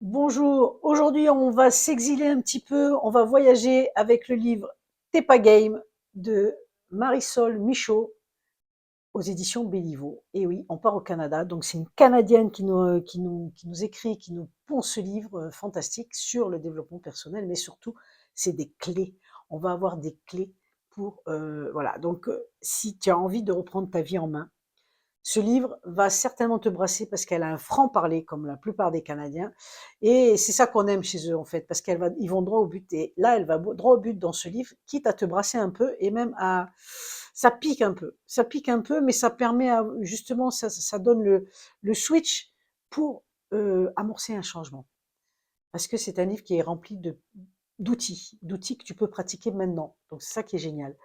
Bonjour, aujourd'hui on va s'exiler un petit peu, on va voyager avec le livre T'es pas game de Marisol Michaud aux éditions Béliveau. Et oui, on part au Canada, donc c'est une Canadienne qui nous écrit, qui nous pond ce livre fantastique sur le développement personnel, mais surtout c'est des clés. On va avoir des clés pour, voilà, donc si tu as envie de reprendre ta vie en main, ce livre va certainement te brasser parce qu'elle a un franc-parler comme la plupart des Canadiens et c'est ça qu'on aime chez eux en fait parce ils vont droit au but et là elle va droit au but dans ce livre, quitte à te brasser un peu et même à ça pique un peu mais ça permet justement ça donne le switch pour amorcer un changement parce que c'est un livre qui est rempli d'outils que tu peux pratiquer maintenant, donc c'est ça qui est génial.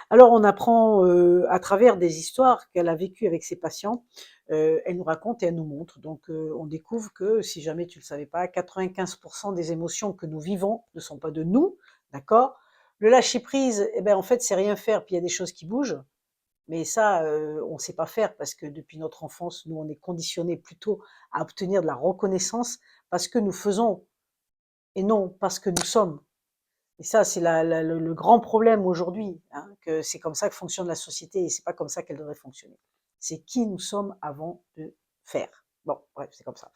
Alors on apprend, à travers des histoires qu'elle a vécues avec ses patients, elle nous raconte et elle nous montre. Donc, on découvre que, si jamais tu ne le savais pas, 95 des émotions que nous vivons ne sont pas de nous, d'accord? Le lâcher prise, eh ben, en fait, c'est rien faire, puis il y a des choses qui bougent, mais ça, on ne sait pas faire parce que depuis notre enfance, nous, on est conditionnés plutôt à obtenir de la reconnaissance parce que nous faisons et non parce que nous sommes. Et ça, c'est le grand problème aujourd'hui, hein, que c'est comme ça que fonctionne la société et c'est pas comme ça qu'elle devrait fonctionner. C'est qui nous sommes avant de faire. Bon, bref, c'est comme ça.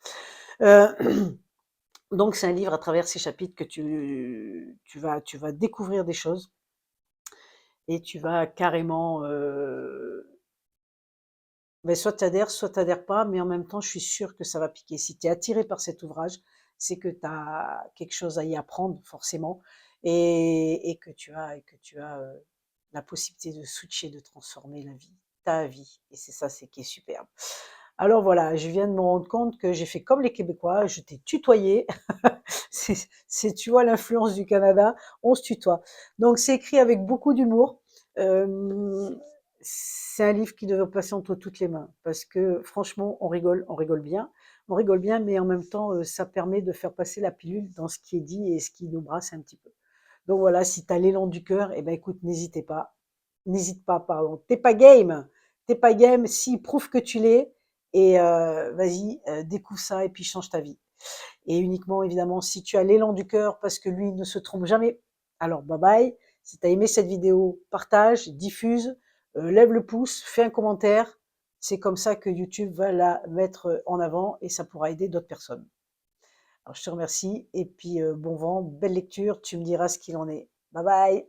Donc, c'est un livre à travers ces chapitres que tu vas découvrir des choses et tu vas carrément, ben, soit tu adhères pas, mais en même temps, je suis sûre que ça va piquer. Si tu es attiré par cet ouvrage, c'est que tu as quelque chose à y apprendre, forcément, et que tu as la possibilité de switcher, de transformer la vie, ta vie. Et c'est ça, c'est qui est superbe. Alors voilà, je viens de me rendre compte que j'ai fait comme les Québécois, je t'ai tutoyé. Tu vois l'influence du Canada, on se tutoie. Donc c'est écrit avec beaucoup d'humour. Euh, c'est un livre qui devrait passer entre toutes les mains parce que franchement, on rigole bien, mais en même temps, ça permet de faire passer la pilule dans ce qui est dit et ce qui nous brasse un petit peu. Donc voilà, si tu as l'élan du cœur, eh ben écoute, n'hésite pas, pardon. T'es pas game, si prouve que tu l'es et vas-y, découvre ça et puis change ta vie. Et uniquement, évidemment, si tu as l'élan du cœur, parce que lui ne se trompe jamais. Alors, bye bye. Si tu as aimé cette vidéo, partage, diffuse, lève le pouce, fais un commentaire. C'est comme ça que YouTube va la mettre en avant et ça pourra aider d'autres personnes. Alors, je te remercie et puis bon vent, belle lecture. Tu me diras ce qu'il en est. Bye bye.